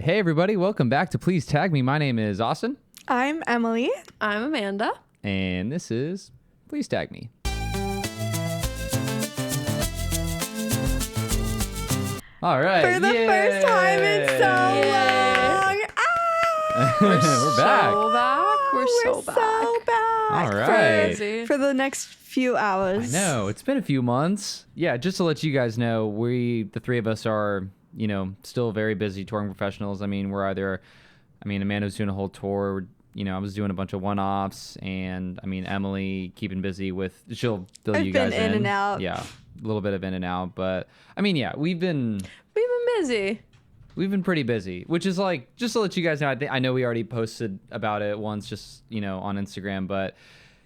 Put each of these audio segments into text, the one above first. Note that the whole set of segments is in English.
Hey everybody, welcome back to Please Tag Me. My name is Austin. I'm Emily. I'm Amanda. And this is Please Tag Me. All right. For the first time in so long. We're back. We're so back. All right. For the next few hours. I know. It's been a few months. Yeah, just to let you guys know, the three of us are, still very busy touring professionals. I mean, Amanda's doing a whole tour. I was doing a bunch of one-offs, and Emily keeping busy with, she'll fill you guys in. I've been in and out. Yeah, a little bit of in and out, but we've been busy. We've been pretty busy, which is like, just to let you guys know, I know we already posted about it once, just, on Instagram, but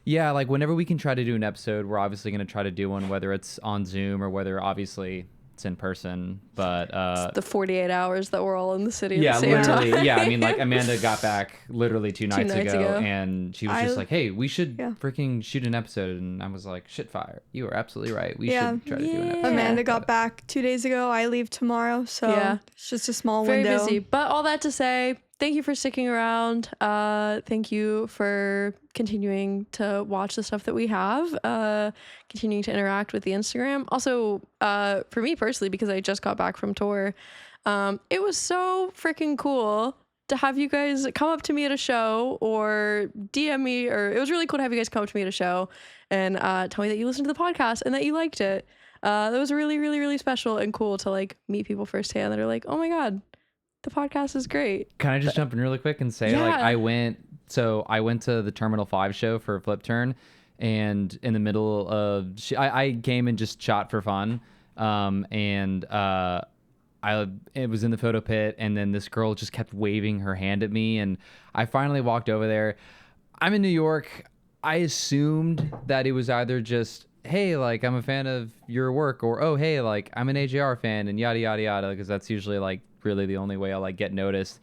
yeah, like whenever we can try to do an episode, we're obviously going to try to do one, whether it's on Zoom or whether obviously it's in person, but it's the 48 hours that we're all in the city at the same literally time. Yeah, like Amanda got back literally two nights ago and she was just like, hey, we should freaking shoot an episode, and I was like, shit fire, you are absolutely right, we should try to do an episode. Amanda got back 2 days ago. I leave tomorrow, so it's just a small Very window. busy, but all that to say, thank you for sticking around. Thank you for continuing to watch the stuff that we have, continuing to interact with the Instagram. Also, for me personally, because I just got back from tour, it was so freaking cool to have you guys come up to me at a show or DM me, or it was really cool to have you guys come up to me at a show and tell me that you listened to the podcast and that you liked it. That was really, really, really special and cool to like meet people firsthand that are like, oh my God, the podcast is great. Can I just jump in really quick and say, I went to the Terminal 5 show for Flipturn, and in the middle of, I came and just shot for fun, and it was in the photo pit, and then this girl just kept waving her hand at me, and I finally walked over there. I'm in New York. I assumed that it was either just, hey, like, I'm a fan of your work, or, oh, hey, like, I'm an AJR fan, and yada, yada, yada, because that's usually, like, really the only way I'll, like, get noticed.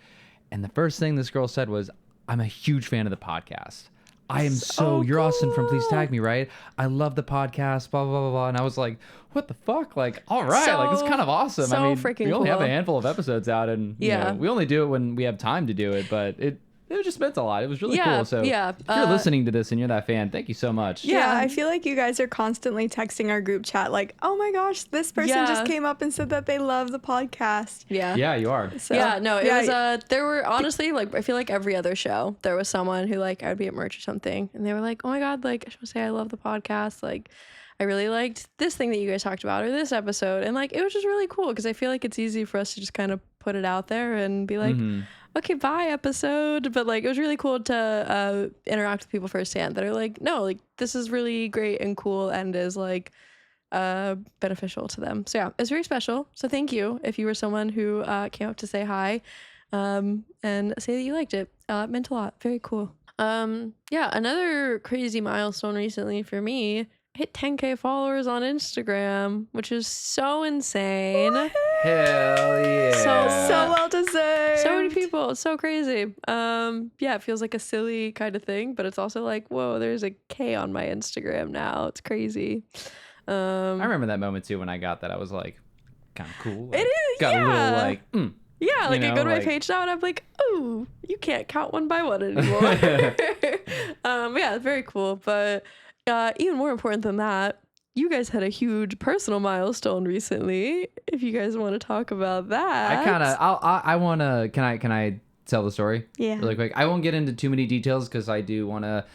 And the first thing this girl said was, I'm a huge fan of the podcast. I am you're cool. Austin from Please Tag Me, right? I love the podcast, blah, blah, blah, blah. And I was like, what the fuck? Like, all right, like, it's kind of awesome. So freaking we only have cool. a handful of episodes out, and we only do it when we have time to do it, but it just meant a lot. It was really cool. So if you're listening to this and you're that fan, thank you so much. Yeah, I feel like you guys are constantly texting our group chat like, oh my gosh, this person just came up and said that they love the podcast. Yeah, you are. So, it was there were honestly, like, I feel like every other show there was someone who, like, I would be at merch or something and they were like, oh my God, like, I just want to say I love the podcast, like, I really liked this thing that you guys talked about or this episode, and like it was just really cool because I feel like it's easy for us to just kind of put it out there and be like, okay, bye episode. But like it was really cool to interact with people firsthand that are like, no, like this is really great and cool and is like beneficial to them. So yeah, it's very special. So thank you if you were someone who came up to say hi and say that you liked it. It meant a lot. Very cool. Another crazy milestone recently for me, hit 10K followers on Instagram, which is so insane. What? Hell yeah. So well deserved. So many people. It's so crazy. It feels like a silly kind of thing, but it's also like, whoa, there's a K on my Instagram now. It's crazy. I remember that moment too when I got that. I was like, kind of cool. Like, it is, got a little like, I go to my page now and I'm like, oh, you can't count one by one anymore. It's very cool. But even more important than that, you guys had a huge personal milestone recently. If you guys want to talk about that. Can I tell the story? Yeah. Really quick. I won't get into too many details because I do want to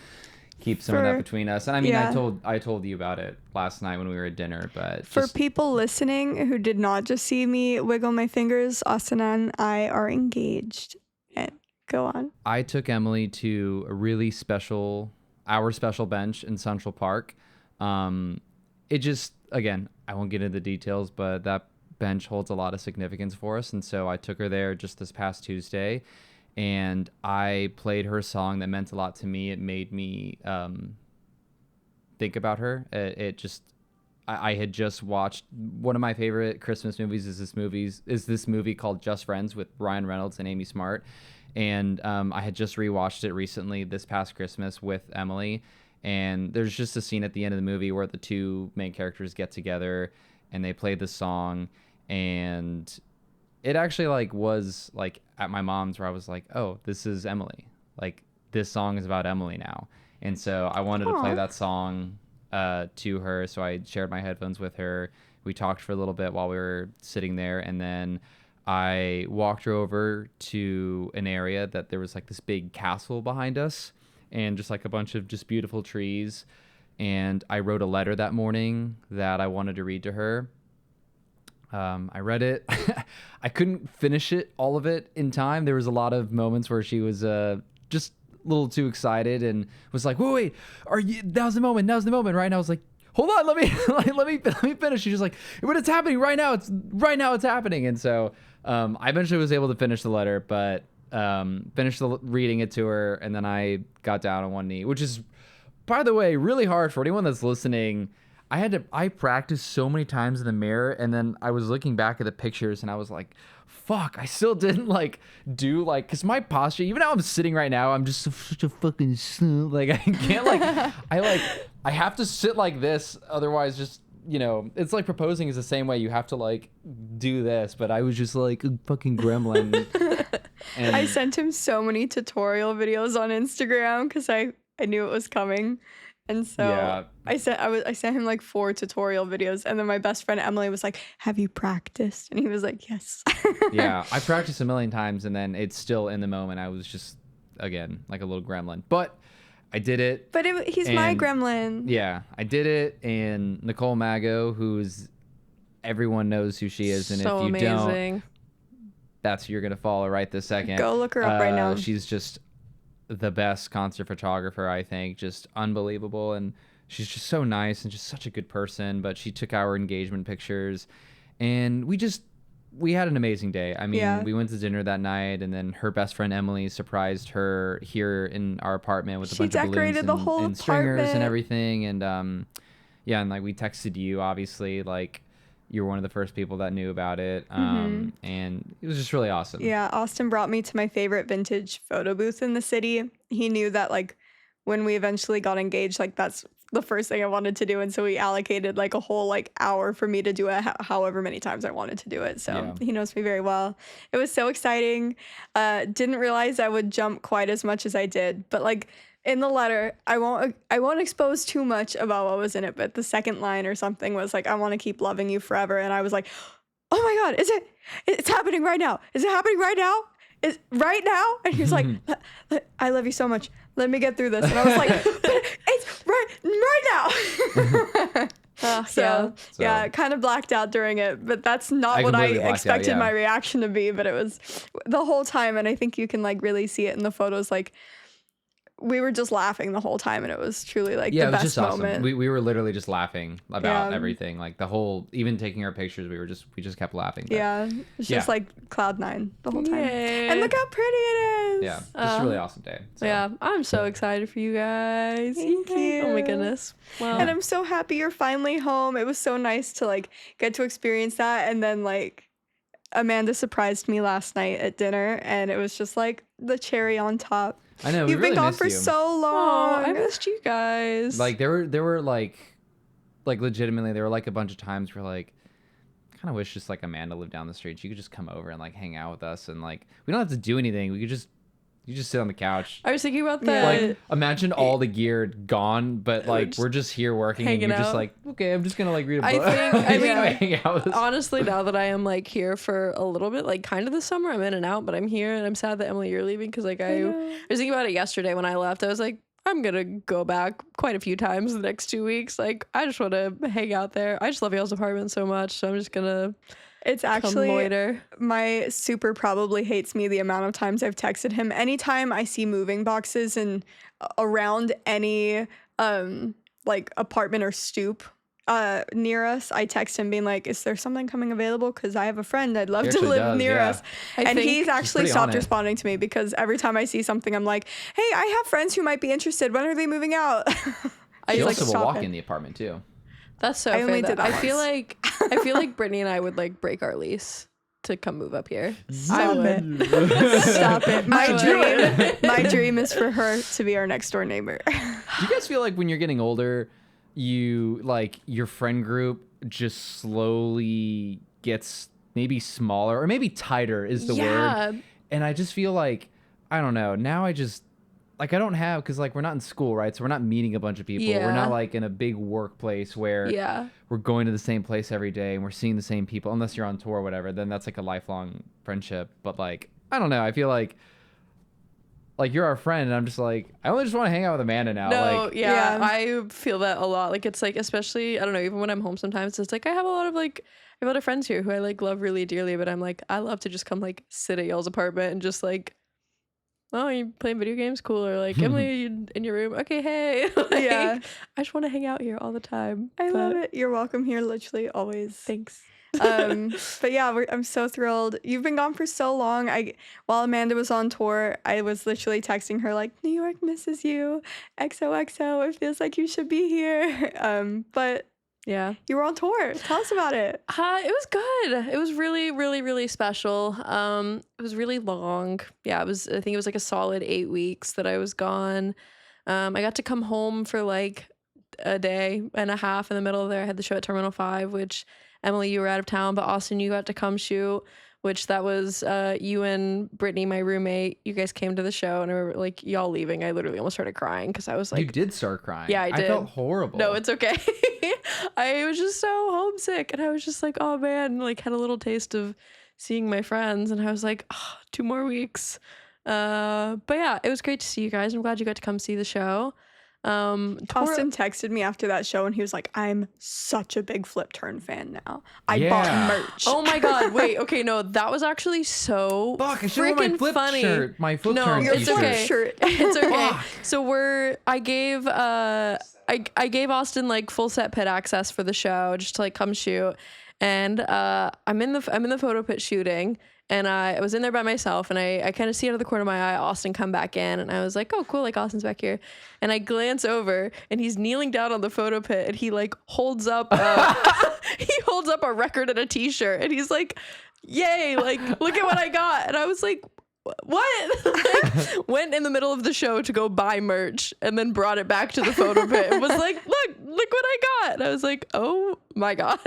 keep some of that between us. And I told you about it last night when we were at dinner, but for people listening who did not just see me wiggle my fingers, Austin and I are engaged. And go on. I took Emily to a really our special bench in Central Park. It just, again, I won't get into the details, but that bench holds a lot of significance for us. And so I took her there just this past Tuesday, and I played her song that meant a lot to me. It made me think about her. I had just watched one of my favorite Christmas movies is this movie called Just Friends with Ryan Reynolds and Amy Smart. And I had just rewatched it recently this past Christmas with Emily. And there's just a scene at the end of the movie where the two main characters get together and they play the song, and it actually like was like at my mom's where I was like, oh, this is Emily. Like this song is about Emily now. And so I wanted to play that song to her. So I shared my headphones with her. We talked for a little bit while we were sitting there. And then I walked her over to an area that there was like this big castle behind us and just like a bunch of just beautiful trees. And I wrote a letter that morning that I wanted to read to her. I read it. I couldn't finish it, all of it, in time. There was a lot of moments where she was just a little too excited and was like, "Wait, are you? Now's the moment. Now's the moment." Right now, I was like, "Hold on, let me finish." She's just like, "But it's happening right now. It's happening." And so I eventually was able to finish the letter, but finished reading it to her, and then I got down on one knee, which is, by the way, really hard for anyone that's listening. I practiced so many times in the mirror, and then I was looking back at the pictures and I was like, fuck, I still didn't like do like, cause my posture, even how I'm sitting right now, I'm just such a fucking slow. Like I can't I have to sit like this. Otherwise just, you know, it's like proposing is the same way. You have to like do this, but I was just like a fucking gremlin. And I sent him so many tutorial videos on Instagram because I knew it was coming. And so yeah. I sent him like 4 tutorial videos, and then my best friend Emily was like, "Have you practiced?" And he was like, "Yes." Yeah, I practiced a million times, and then it's still in the moment. I was just, again, like a little gremlin, but I did it. But he's my gremlin. Yeah, I did it, and Nicole Mago, who's everyone knows who she is, and so if you amazing. don't, that's who you're gonna follow right this second. Go look her up right now. She's just the best concert photographer, I think. Just unbelievable, and she's just so nice and just such a good person. But she took our engagement pictures, and we had an amazing day. I mean, we went to dinner that night, and then her best friend Emily surprised her here in our apartment with a bunch of balloons and stringers and everything. And yeah, and like we texted you, obviously, like you were one of the first people that knew about it. And it was just really awesome. Yeah, Austin brought me to my favorite vintage photo booth in the city. He knew that like when we eventually got engaged, like that's the first thing I wanted to do. And so he allocated like a whole like hour for me to do it however many times I wanted to do it. So he knows me very well. It was so exciting. Didn't realize I would jump quite as much as I did. But like in the letter, I won't expose too much about what was in it, but the second line or something was like, "I want to keep loving you forever." And I was like, "Oh my God, it's happening right now. Is it happening right now? Is right now?" And he was like, "I love you so much. Let me get through this." And I was like, "But it's right now." So kind of blacked out during it, but that's not what I expected my reaction to be. But it was the whole time, and I think you can like really see it in the photos. Like we were just laughing the whole time, and it was truly like the best just moment. Awesome. We were literally just laughing about everything, like the whole, even taking our pictures, we just kept laughing. But, it's just like cloud 9 the whole time. Yay. And look how pretty it is. Yeah, just a really awesome day. So. Yeah, I'm so excited for you guys. Thank you. Oh my goodness. Wow. And I'm so happy you're finally home. It was so nice to like get to experience that. And then like Amanda surprised me last night at dinner, and it was just like the cherry on top. I know. You've been gone for so long. I missed you guys. Like there were like legitimately there were like a bunch of times where like kind of wish just like Amanda lived down the street. She could just come over and like hang out with us, and like we don't have to do anything. We could just sit on the couch. I was thinking about that. Like imagine all the gear gone, but like we're just here working, and you're just like, okay, I'm just gonna like read a book. I mean, hang out with us. Honestly, now that I am like here for a little bit, like kind of this summer, I'm in and out, but I'm here, and I'm sad that Emily, you're leaving, because like I was thinking about it yesterday when I left. I was like, I'm gonna go back quite a few times the next 2 weeks. Like I just want to hang out there. I just love y'all's apartment so much, so I'm just gonna. It's actually loiter. My super probably hates me the amount of times I've texted him. Anytime I see moving boxes and around any like apartment or stoop near us, I text him being like, "Is there something coming available? Because I have a friend I'd love to live near us." And he's actually stopped responding to me, because every time I see something, I'm like, "Hey, I have friends who might be interested. When are they moving out?" I also will walk in the apartment too. That's so fair. I feel like Brittany and I would like break our lease to come move up here. Stop it. My dream is for her to be our next door neighbor. Do you guys feel like when you're getting older, you like your friend group just slowly gets maybe smaller or maybe tighter is the word. And I just feel like, I don't know. Now I just, like, I don't have, because, like, we're not in school, right? So we're not meeting a bunch of people. Yeah. We're not, like, in a big workplace where we're going to the same place every day and we're seeing the same people. Unless you're on tour or whatever, then that's, like, a lifelong friendship. But, like, I don't know. I feel like you're our friend, and I'm just like, I only just want to hang out with Amanda now. No, like, yeah, I feel that a lot. Like, it's like, especially, I don't know, even when I'm home sometimes, it's like I have a lot of friends here who I like love really dearly, but I'm like, I love to just come like sit at y'all's apartment and just like, oh, you playing video games? Cool. Or like, Emily, you in your room? Okay, hey. Like, I just want to hang out here all the time. I love it. You're welcome here, literally always. Thanks. But yeah, I'm so thrilled. You've been gone for so long. While Amanda was on tour, I was literally texting her like, New York misses you. XOXO. It feels like you should be here. But yeah, you were on tour. Tell us about it. It was good. It was really, really, really special. It was really long. Yeah, I think it was like a solid 8 weeks that I was gone. I got to come home for like a day and a half in the middle of there. I had the show at Terminal 5, which Emily, you were out of town, but Austin, you got to come shoot, which that was you and Brittany, my roommate. You guys came to the show, and I remember like y'all leaving. I literally almost started crying because I was like, you did start crying. Yeah, I did. I felt horrible. No, it's okay. I was just so homesick, and I was just like, oh man, like had a little taste of seeing my friends, and I was like, oh, 2 more weeks. But yeah, it was great to see you guys. I'm glad you got to come see the show. Austin texted me after that show and he was like, I'm such a big Flipturn fan now. I bought merch. Oh my god, wait, okay, no, that was actually so freaking funny. Shirt, my Flipturn it's okay. Shirt. It's okay. So I gave Austin like full set pit access for the show just to like come shoot. And I'm in the photo pit shooting. And I was in there by myself, and I kind of see out of the corner of my eye Austin come back in, and I was like, oh, cool, like Austin's back here. And I glance over, and he's kneeling down on the photo pit, and he like holds up a record and a t-shirt, and he's like, yay, like, look at what I got. And I was like, what? Like, went in the middle of the show to go buy merch and then brought it back to the photo pit and was like, look what I got. And I was like, oh my god.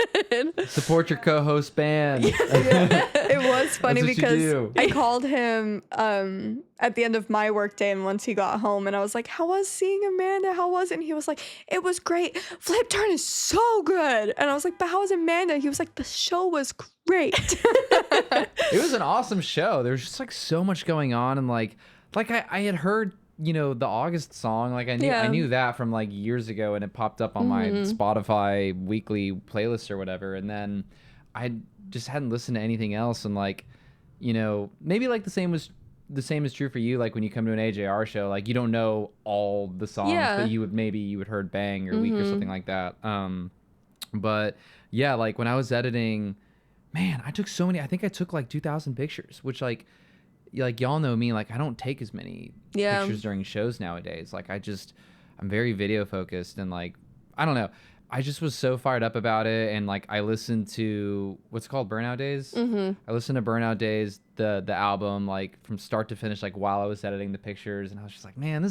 Support your co-host band. Yeah. It was funny because I called him at the end of my workday and once he got home, and I was like, how was seeing Amanda? How was it? And he was like, it was great. Flipturn is so good. And I was like, but how was Amanda? He was like, the show was great. It was an awesome show. There was just like so much going on, and like I had heard, you know, the August song, like I knew that from like years ago, and it popped up on my Spotify weekly playlist or whatever, and then I just hadn't listened to anything else, and like, you know, maybe like the same is true for you, like when you come to an AJR show, like you don't know all the songs, but you would heard Bang or Week or something like that. But yeah, like when I was editing, man, I took so many. I think I took like 2,000 pictures, which like y'all know me, like I don't take as many pictures during shows nowadays. Like I'm very video focused, and like I don't know, I just was so fired up about it. And like I listened to what's called Burnout Days. I listened to Burnout Days, the album, like from start to finish, like while I was editing the pictures, and I was just like, man,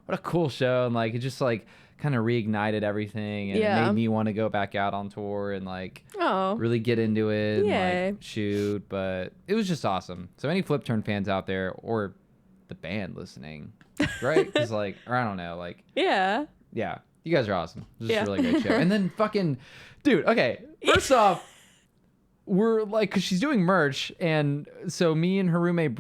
what a cool show. And like it just like kind of reignited everything, and it made me want to go back out on tour and like really get into it and like shoot. But it was just awesome. So any Flipturn fans out there, or the band listening, right? Because like, or I don't know, like yeah, you guys are awesome. This is a really great show. And then fucking dude, okay, first off, we're like, because she's doing merch, and so me and her roommate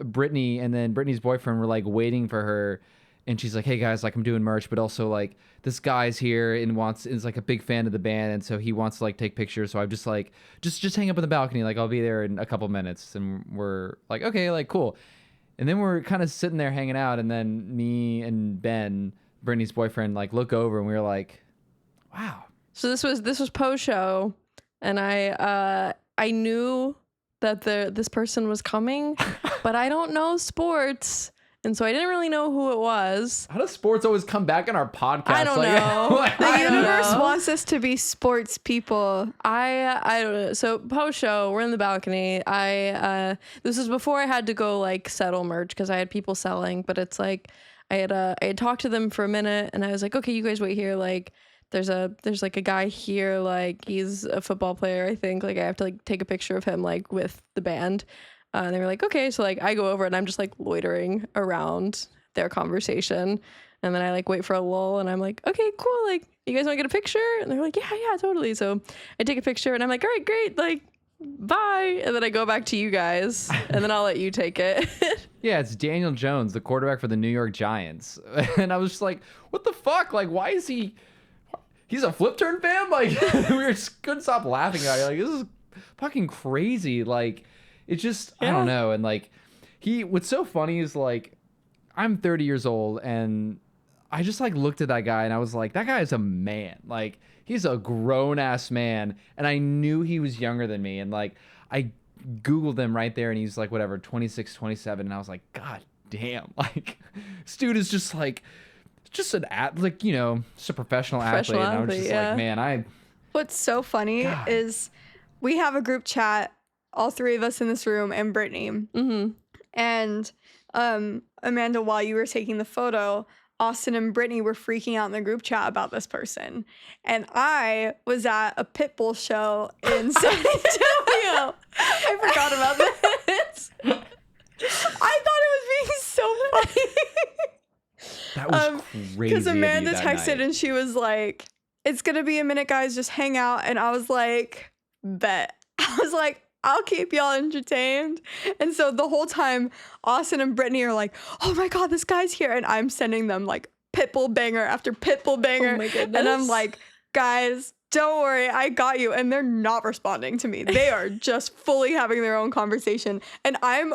Brittany, and then Brittany's boyfriend were like waiting for her. And she's like, hey guys, like I'm doing merch, but also like this guy's here and is like a big fan of the band, and so he wants to like take pictures. So I'm just like, just hang up on the balcony, like I'll be there in a couple minutes. And we're like, okay, like cool. And then we're kind of sitting there hanging out, and then me and Ben, Brittany's boyfriend, like look over, and we were like, wow. So this was post show, and I knew that this person was coming, but I don't know sports. And so I didn't really know who it was. How does sports always come back in our podcast? I don't know. The universe wants us to be sports people. I don't know. So post show, we're in the balcony. This was before I had to go like settle merch because I had people selling. But it's like I had talked to them for a minute, and I was like, okay, you guys wait here. Like there's like a guy here, like he's a football player, I think. Like I have to like take a picture of him like with the band. And they were like, okay. So like I go over and I'm just like loitering around their conversation. And then I like wait for a lull and I'm like, okay, cool. Like, you guys want to get a picture? And they're like, yeah, totally. So I take a picture and I'm like, all right, great. Like, bye. And then I go back to you guys and then I'll let you take it. Yeah, it's Daniel Jones, the quarterback for the New York Giants. And I was just like, what the fuck? Like, why is he... He's a Flipturn fan? Like, couldn't stop laughing at it. Like, this is fucking crazy. Like, it's just, I don't know. And like, what's so funny is like, I'm 30 years old and I just like looked at that guy and I was like, that guy is a man. Like, he's a grown ass man. And I knew he was younger than me. And like, I Googled him right there and he's like, whatever, 26, 27. And I was like, God damn. Like, this dude is just like, just just a professional athlete. And I was just like, man, What's so funny is we have a group chat, all three of us in this room and Brittany. Mm-hmm. And Amanda, while you were taking the photo, Austin and Brittany were freaking out in the group chat about this person. And I was at a Pitbull show in San Antonio. I forgot about this. I thought it was being so funny. that was crazy. Because Amanda texted night. and she was like, it's going to be a minute, guys. Just hang out. And I was like, bet. I was like, I'll keep y'all entertained. And so the whole time, Austin and Brittany are like, oh my God, this guy's here. And I'm sending them like Pitbull banger after Pitbull banger. Oh my goodness. And I'm like, guys, don't worry, I got you. And they're not responding to me. They are just fully having their own conversation. And I'm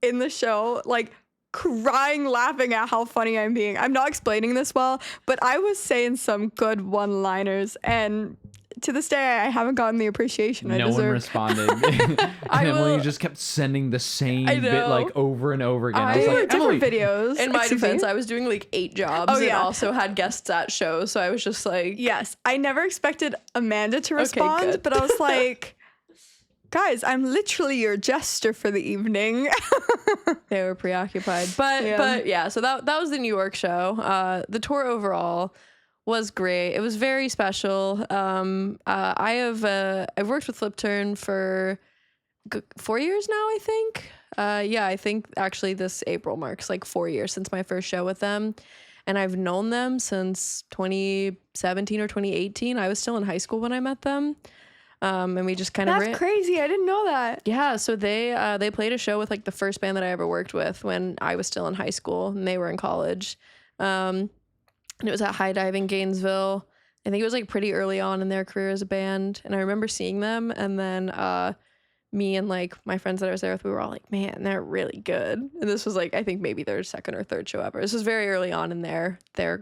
in the show, like crying, laughing at how funny I'm being. I'm not explaining this well, but I was saying some good one-liners, and to this day, I haven't gotten the appreciation I deserve. No one responded. And Emily just kept sending the same bit like over and over again. I was like, different videos. In my defense, I was doing like 8 jobs and also had guests at shows. So I was just like... Yes. I never expected Amanda to respond, but I was like, guys, I'm literally your jester for the evening. They were preoccupied. But yeah, so that was the New York show. The tour overall was great. It was very special. I've worked with Flipturn for 4 years now, I think. I think actually this April marks like 4 years since my first show with them. And I've known them since 2017 or 2018. I was still in high school when I met them. And we just kind of That's crazy. I didn't know that. Yeah, so they played a show with like the first band that I ever worked with when I was still in high school and they were in college. And it was at High Dive in Gainesville. I think it was like pretty early on in their career as a band. And I remember seeing them. And then me and like my friends that I was there with, we were all like, man, they're really good. And this was like, I think maybe their second or third show ever. This was very early on in their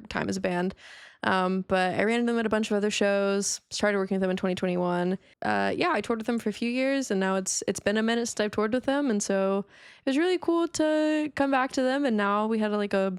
time as a band. But I ran into them at a bunch of other shows, started working with them in 2021. I toured with them for a few years and now it's been a minute since I've toured with them. And so it was really cool to come back to them. And now we had like a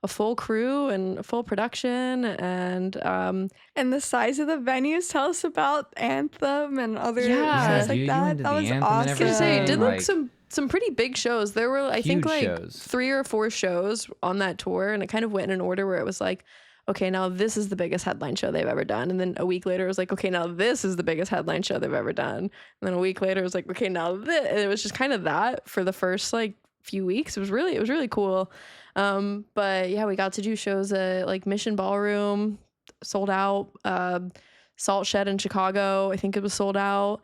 full crew and a full production and the size of the venues. Tell us about Anthem and other shows like that. That was awesome. I was gonna say, did like some pretty big shows. There were I think like shows. 3 or 4 shows on that tour, and it kind of went in an order where it was like, okay, now this is the biggest headline show they've ever done. And then a week later, it was like, okay, now this is the biggest headline show they've ever done. And then a week later, it was like, okay, now this. And it was just kind of that for the first like few weeks. It was really cool. But yeah, we got to do shows at like Mission Ballroom, sold out. Salt Shed in Chicago, I think it was sold out.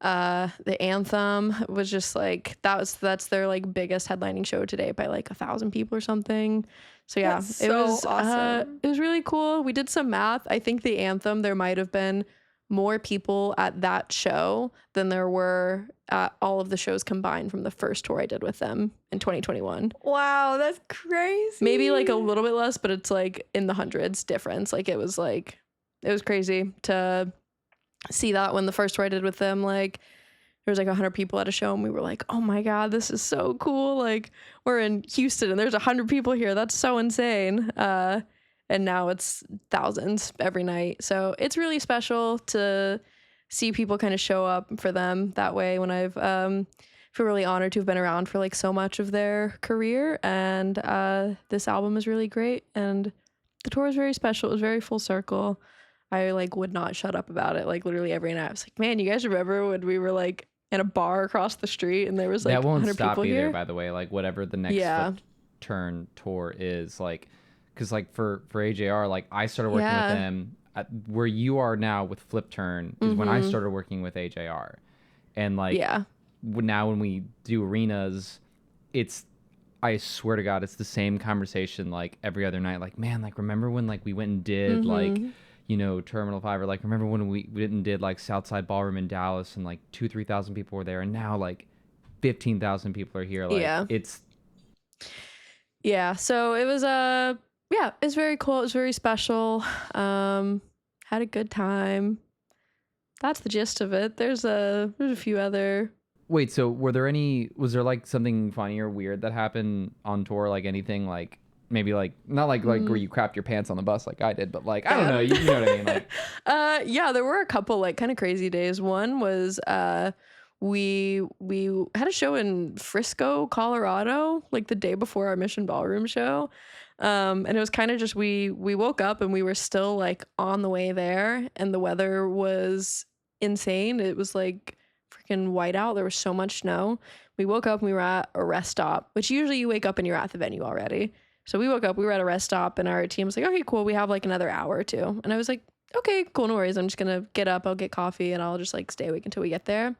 The Anthem was just like that's their like biggest headlining show today by like 1,000 people or something. So yeah, it was awesome. It was really cool. We did some math. I think the Anthem, there might have been more people at that show than there were at all of the shows combined from the first tour I did with them in 2021. Wow, that's crazy. Maybe like a little bit less, but it's like in the hundreds difference. Like it was crazy to see that when the first tour I did with them, like there was like 100 people at a show and we were like, oh my God, this is so cool. Like we're in Houston and there's 100 people here. That's so insane. And now it's thousands every night. So it's really special to see people kind of show up for them that way when I've feel really honored to have been around for like so much of their career. And this album is really great. And the tour was very special. It was very full circle. I like would not shut up about it. Like literally every night I was like, man, you guys remember when we were like in a bar across the street and there was like that won't 100 stop people either, here? by the way. Like whatever the next Yeah. Flipturn tour is, like, because like for AJR, like I started working with them at where you are now with Flipturn is when I started working with AJR, and like now when we do arenas, it's, I swear to God, it's the same conversation like every other night. Like, man, like remember when like we went and did like, you know, Terminal 5, or like remember when we went and did like Southside Ballroom in Dallas and like 2,000-3,000 people were there, and now like 15,000 people are here. Like it's so it was it was very cool. It was very special. Had a good time. That's the gist of it. There's a few other. Wait, so was there like something funny or weird that happened on tour? Like anything like maybe like, not like where you crapped your pants on the bus like I did, but like, I don't know, you know what I mean? Like, yeah, there were a couple like kind of crazy days. One was, we had a show in Frisco, Colorado, like the day before our Mission Ballroom show. And it was kind of just, we woke up and we were still like on the way there, and the weather was insane. It was like freaking white out. There was so much snow. We woke up and we were at a rest stop, which usually you wake up and you're at the venue already. So we woke up, we were at a rest stop, and our team was like, okay, cool, we have like another hour or two. And I was like, okay, cool, no worries. I'm just gonna get up, I'll get coffee, and I'll just like stay awake until we get there.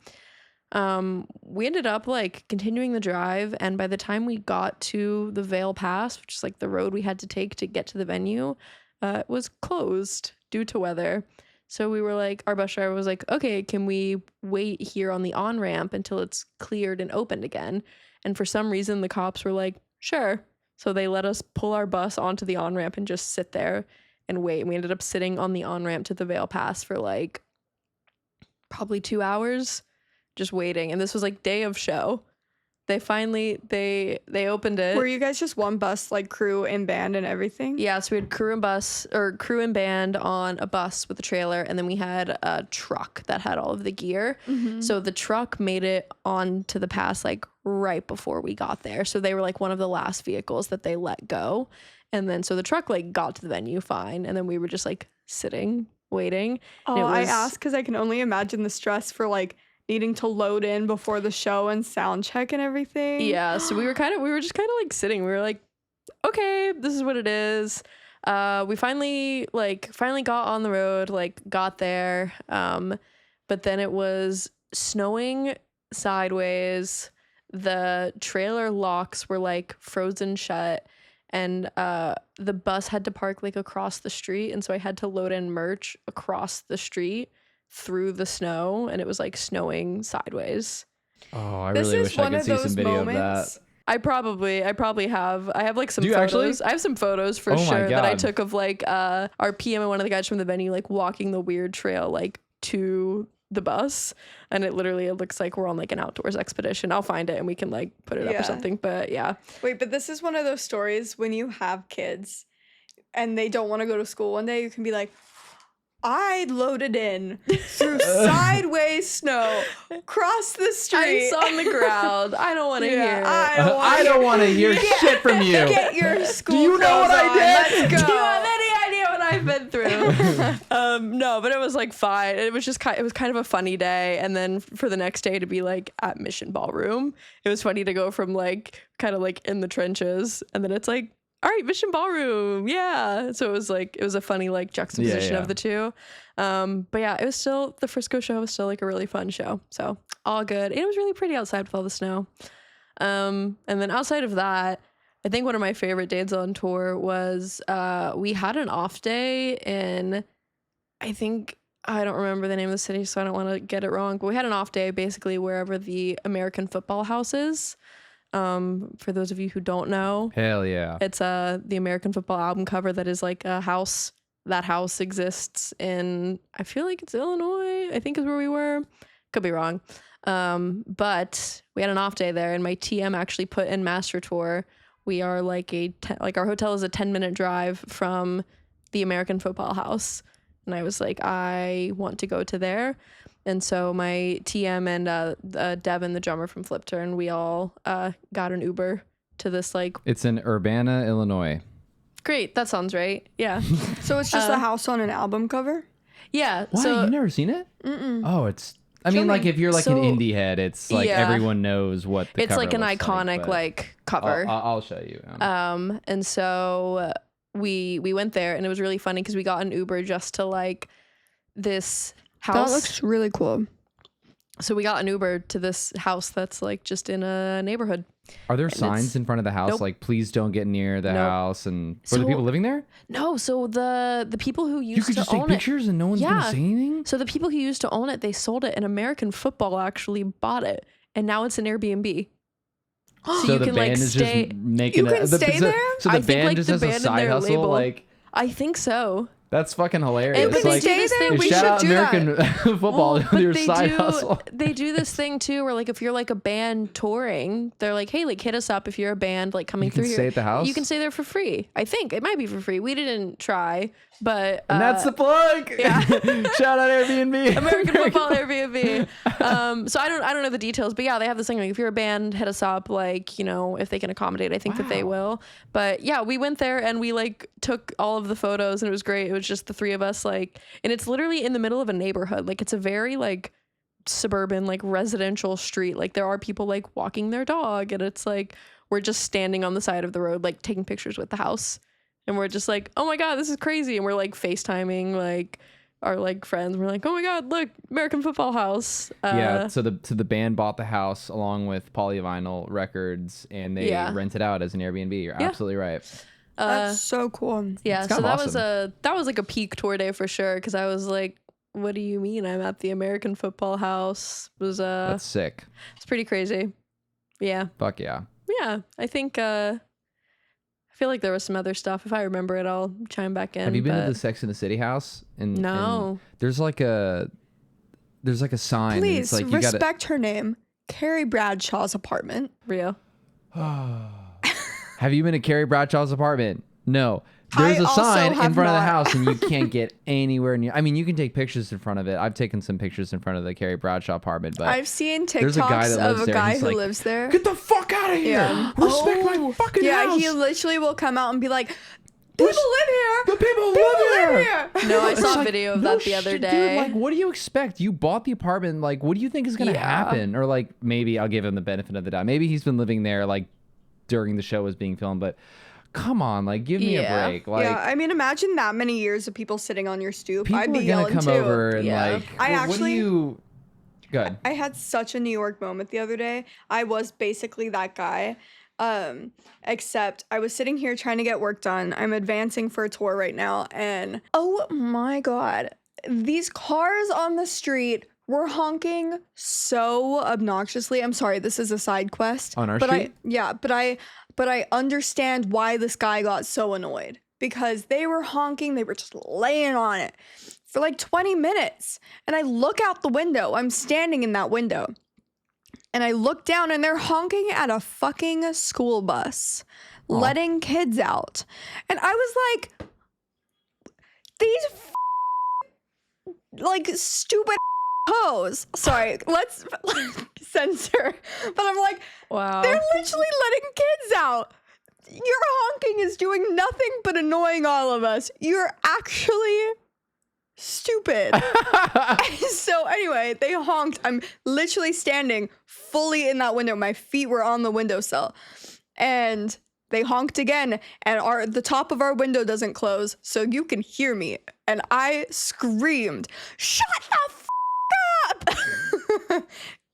We ended up like continuing the drive, and by the time we got to the Vail Pass, which is like the road we had to take to get to the venue, it was closed due to weather. So we were like, our bus driver was like, okay, can we wait here on the on-ramp until it's cleared and opened again? And for some reason, the cops were like, sure. So they let us pull our bus onto the on-ramp and just sit there and wait. And we ended up sitting on the on-ramp to the Vail Pass for like probably 2 hours just waiting. And this was like day of show. They finally, they opened it. Were you guys just one bus, like crew and band and everything? Yeah, so we had crew and band on a bus with a trailer, and then we had a truck that had all of the gear. So the truck made it onto the pass like right before we got there. So they were like one of the last vehicles that they let go. And then so the truck like got to the venue fine, and then we were just like sitting, waiting. Oh, I asked because I can only imagine the stress for like needing to load in before the show and sound check and everything. Yeah, so we were just kind of like sitting. We were like, okay, this is what it is. We finally got on the road, like got there. But then it was snowing sideways. The trailer locks were like frozen shut, and the bus had to park like across the street, and so I had to load in merch across the street through the snow, and it was like snowing sideways. Oh, I really wish I could see some video of that. I probably have like some photos. Actually? I have some photos for sure that I took of like our PM and one of the guys from the venue like walking the weird trail like to the bus, and it looks like we're on like an outdoors expedition. I'll find it and we can like put it up or something. But yeah. Wait, but this is one of those stories when you have kids and they don't want to go to school one day, you can be like, I loaded in through sideways snow, cross the street. Ice on the ground. I don't want to hear it. I don't want to hear shit from you. Get your school Do you know what I did? Let's go. Do you have any idea what I've been through? No, but it was like fine. It was kind of a funny day. And then for the next day to be like at Mission Ballroom, it was funny to go from like kind of like in the trenches, and then it's like, all right, Mission Ballroom, yeah. So it was a funny like juxtaposition of the two. But yeah, it was still, the Frisco show was still like a really fun show. So all good. And it was really pretty outside with all the snow. And then outside of that, I think one of my favorite days on tour was we had an off day in, I don't remember the name of the city, so I don't want to get it wrong, but we had an off day basically wherever the American Football House is. For those of you who don't know, hell yeah, it's the American Football album cover that is like a house. That house exists in, I feel like it's Illinois, I think is where we were. Could be wrong. But we had an off day there, and my TM actually put in Master Tour. We are like our hotel is a 10-minute drive from the American Football House, and I was like, I want to go to there. And so my TM and Devin, the drummer from Flipturn, we all got an Uber to this like... It's in Urbana, Illinois. Great. That sounds right. Yeah. So it's just a house on an album cover? Yeah. What? So You've never seen it? Oh, it's. I mean, like if you're like an So- indie head, it's like Yeah. everyone knows what the it's cover like an looks iconic but like cover. I'll show you. And so we went there, and it was really funny because we got an Uber just to like this house. That looks really cool. So we got an Uber to this house that's like just in a neighborhood. Are there it's- signs in front of the house Nope. like please don't get near the Nope. house? And for the So- people living there, No, so the people who you used could to just take own it. pictures and no one's gonna Yeah. say anything. So the people who used to own it, they sold it, and American football actually bought it, and now it's an Airbnb. So, you the can band like is stay. just making You can stay there? So the I think, band like, just the has a band and side their hustle. label. Like I think so. that's fucking hilarious. And You can like, stay this there? thing- We shout should out do that. American football Well, with your they side do, hustle. They do this thing too, where like if you're like a band touring, they're like, hey, like hit us up if you're a band like coming You can through stay here. at the house? You can stay there for free. I think it might be for free. We didn't try, but And that's the plug. yeah. Shout out Airbnb. American football Airbnb. So I don't know the details, but yeah, they have this thing like if you're a band, hit us up. Like, you know, if they can accommodate, I think that they will. But yeah, we went there and we like took all of the photos, and it was great. It was just the three of us, like, and it's literally in the middle of a neighborhood. Like it's a very like suburban, like residential street. Like there are people like walking their dog, and it's like we're just standing on the side of the road, like taking pictures with the house. And we're just like, oh my God, this is crazy. And we're like FaceTiming like our like friends. We're like, oh my God, look, American Football House. Yeah, so the band bought the house along with Polyvinyl Records, and they Yeah. rent it out as an Airbnb. You're absolutely right. That's so cool. Yeah, It's so kind of that was like a peak tour day for sure. Because I was like, what do you mean I'm at the American Football House? It was That's sick. it's pretty crazy. Yeah, Fuck yeah. yeah. I think I feel like there was some other stuff. If I remember it, I'll chime back in. Have you been to but- the Sex and the City house? No. There's like a sign. and Please it's like you gotta. respect her name. Carrie Bradshaw's apartment. Real? Have you been to Carrie Bradshaw's apartment? No. There's I a also sign in have front of the not. house, and you can't get anywhere near. I mean, you can take pictures in front of it. I've taken some pictures in front of the Carrie Bradshaw apartment, but I've seen there's a guy TikToks that of lives a there, and guy he's who like, lives there. get the fuck out of here! Yeah. Respect my fucking Yeah, house. he literally will come out and be like, people live here. The people People live live here. here. No, I It's saw a like, video of no that the other shit, day. Dude, like, what do you expect? You bought the apartment. Like, what do you think is gonna Yeah. happen? Or like, maybe I'll give him the benefit of the doubt. Maybe he's been living there like during the show was being filmed, but come on, like, give me Yeah. a break. Like, Yeah, I mean, imagine that many years of people sitting on your stoop. people I'd be are gonna yelling come too. over and Yeah. like, I what do actually- you? Good. I had such a New York moment the other day. I was basically that guy. Except I was sitting here trying to get work done. I'm advancing for a tour right now, and oh my God, these cars on the street were honking so obnoxiously. I'm sorry, this is a side quest. On our but street? but I understand why this guy got so annoyed, because they were honking, they were just laying on it for like 20 minutes. And I look out the window. I'm standing in that window. And I look down and they're honking at a fucking school bus, letting kids out. And I was like, these like stupid hoes. Sorry, let's censor. But I'm like, Wow. they're literally letting kids out. Your honking is doing nothing but annoying all of us. You're actually stupid. So anyway, they honked. I'm literally standing fully in that window. My feet were on the windowsill. And they honked again, and the top of our window doesn't close, so you can hear me. And I screamed, "Shut the up!"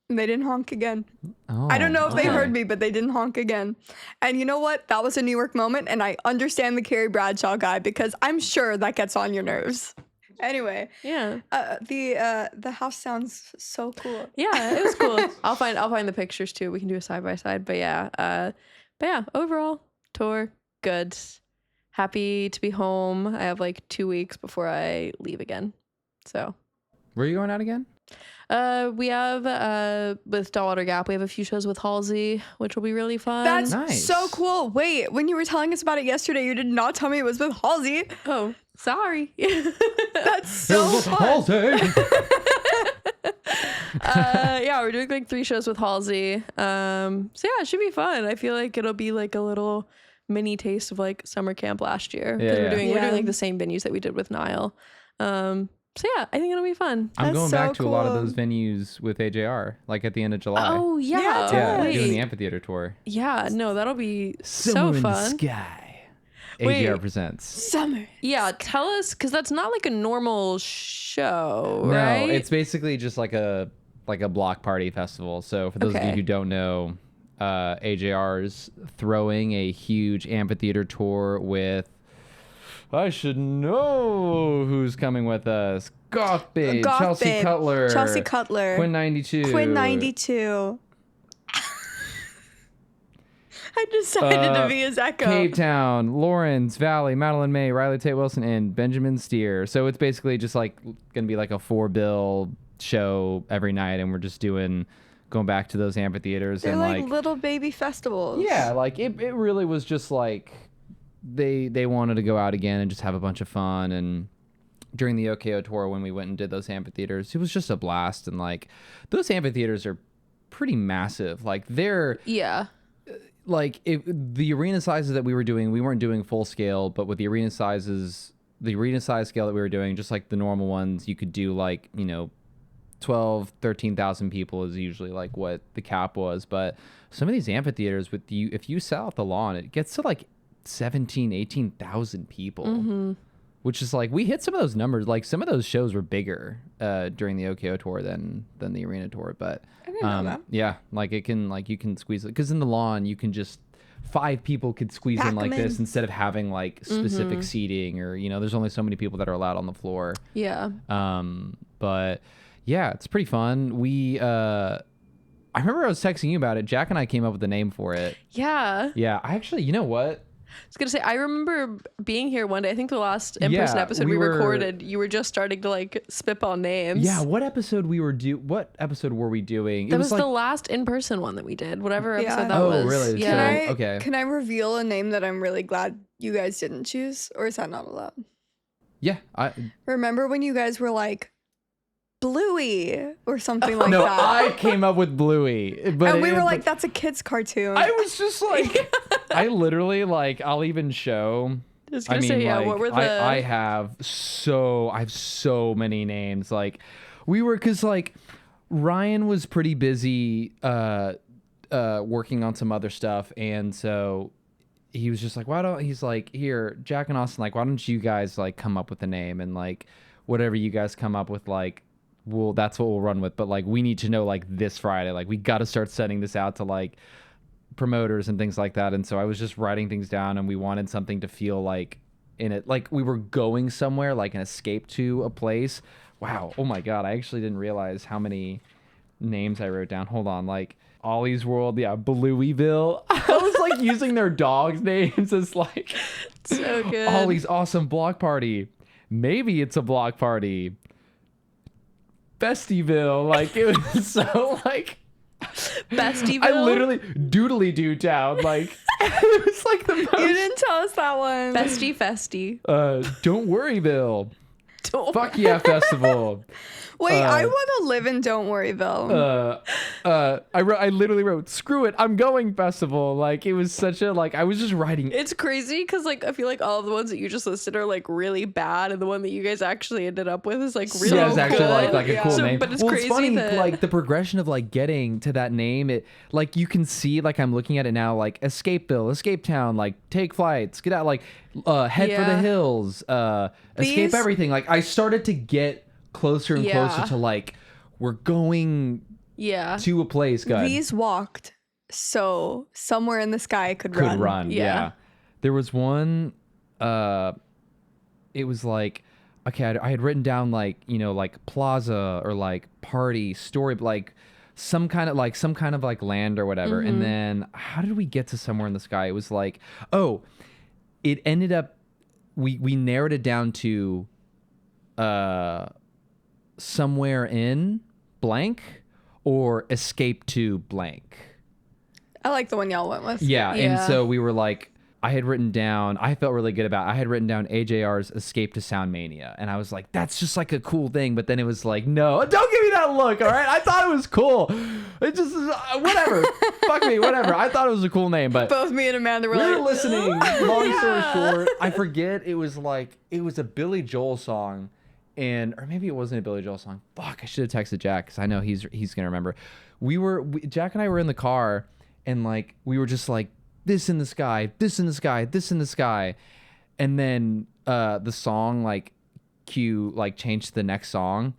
And they didn't honk again. Oh, I don't know if they okay. heard me, but they didn't honk again. And you know what? That was a New York moment, and I understand the Carrie Bradshaw guy, because I'm sure that gets on your nerves. Anyway, Yeah. the house sounds so cool. Yeah, it was cool. I'll find the pictures too. We can do a side by side. But yeah, overall tour good. Happy to be home. I have like 2 weeks before I leave again. So Where are you going out again? we have with Dollwater Gap, we have a few shows with Halsey, which will be really fun. That's Nice. so cool. Wait, when you were telling us about it yesterday, you did not tell me it was with Halsey. oh, sorry. That's so fun. Halsey. Yeah, we're doing like 3 shows with Halsey. So yeah, it should be fun. I feel like it'll be like a little mini taste of like summer camp last year. Yeah, We're yeah. doing Yeah. like the same venues that we did with Nile. So yeah, I think it'll be fun. I'm That's going so back to a lot of cool. those venues with AJR, like at the end of July. Oh Yeah, yeah, yeah, wait. doing the amphitheater tour. Yeah, no, that'll be Somewhere so in fun. the sky. Wait. AJR presents. Summer. Yeah, tell us, because that's not like a normal show, No, right? it's basically just like a block party festival. So for those of you Okay. who don't know, AJR's throwing a huge amphitheater tour with, I should know who's coming with us. Goth Babe, Goth Chelsea Babe, Cutler, Chelsea Cutler, Quinn 92, Quinn 92. I decided to be his echo. Cave Town, Lawrence Valley, Madeline May, Riley Tate Wilson, and Benjamin Steer. So it's basically just like gonna be like a 4-bill show every night, and we're just going back to those amphitheaters. They're and like little baby festivals. yeah, like it really was just like they wanted to go out again and just have a bunch of fun. And during the OKO tour, when we went and did those amphitheaters, it was just a blast. And like those amphitheaters are pretty massive. Like they're Yeah. like if the arena sizes that we were doing, we weren't doing full scale, but with the arena size scale that we were doing, just like the normal ones, you could do like, 13,000 people is usually like what the cap was. But some of these amphitheaters if you sell out the lawn, it gets to like 18,000 people, which is like, we hit some of those numbers. Like some of those shows were bigger during the OKO tour than the arena tour. But I didn't know that. yeah, like you can squeeze it, because in the lawn you can just 5 people could squeeze Pack in like 'em this in. instead of having like specific seating, or there's only so many people that are allowed on the floor. Yeah. But yeah, it's pretty fun. I remember I was texting you about it. Jack and I came up with a name for it. Yeah. Yeah, I actually, you know what? I was gonna say, I remember being here one day. I think the last in-person Yeah, episode we we were- recorded, you were just starting to like spitball names. Yeah, what episode were we doing? That was the last in-person one that we did. Whatever Yeah. episode that Oh, was. really? Yeah. So- okay. Can I reveal a name that I'm really glad you guys didn't choose? Or is that not allowed? Yeah, Remember when you guys were like, Bluey or something like no, that? I came up with Bluey, but And we were like, that's a kid's cartoon. I was just like, I literally like, I'll even show. I was gonna say, yeah, like, what were the... I have so many names. Like, cause like Ryan was pretty busy working on some other stuff, and so he was just like, he's like, here, Jack and Austin, like, why don't you guys like come up with a name, and like whatever you guys come up with, like, well, that's what we'll run with. But like, we need to know like this Friday, like we got to start sending this out to like promoters and things like that. And so I was just writing things down, and we wanted something to feel like in it, like we were going somewhere, like an escape to a place. Wow. Oh my God. I actually didn't realize how many names I wrote down. Hold on. Like Ollie's World. Yeah. Blueyville. I was like using their dogs' names as like So good. Ollie's Awesome Block Party. Maybe it's a block party. Bestieville. Like it was so like Bestieville. I literally doodly doo town. Like it was like the You most. didn't tell us that one. Bestie Festy. Don't worry, Bill. Don't- Fuck yeah, festival. Wait, I want to live in Don't Worryville. I literally wrote, screw it, I'm going festival. Like it was such a like I was just writing. It's crazy because like I feel like all of the ones that you just listed are like really bad, and the one that you guys actually ended up with is like really Yeah, it's actually good. like a cool So- name. But it's well, crazy it's funny, that like the progression of like getting to that name. It like you can see, like I'm looking at it now, like Escapeville, Escape Town, like Take Flights, Get Out, like Head for the Yeah. Hills, Escape These- Everything. Like I started to get closer and Yeah. closer to like we're going yeah. to a place. Good. These walked so somewhere in the sky could Could run. run. Yeah. Yeah. There was one. It was like, okay, I had written down like like plaza or like party story, like some kind of like land or whatever. And then how did we get to somewhere in the sky? It was like, oh, it ended up we narrowed it down to somewhere in blank or escape to blank. I like the one y'all went with. Yeah, Yeah. and so we were like, I had written down AJR's Escape to Sound Mania, and I was like, that's just like a cool thing. But then it was like, no, don't give me that look, all right? I thought it was cool. It just whatever. Fuck me, whatever. I thought it was a cool name, but Both me and Amanda were we were like, listening. Long story short, I forget. It was a Billy Joel song, or maybe it wasn't a Billy Joel song. Fuck, I should have texted Jack because I know he's gonna remember. Jack and I were in the car, and like we were just like this in the sky, this in the sky, this in the sky, and then the song like cue like changed to the next song,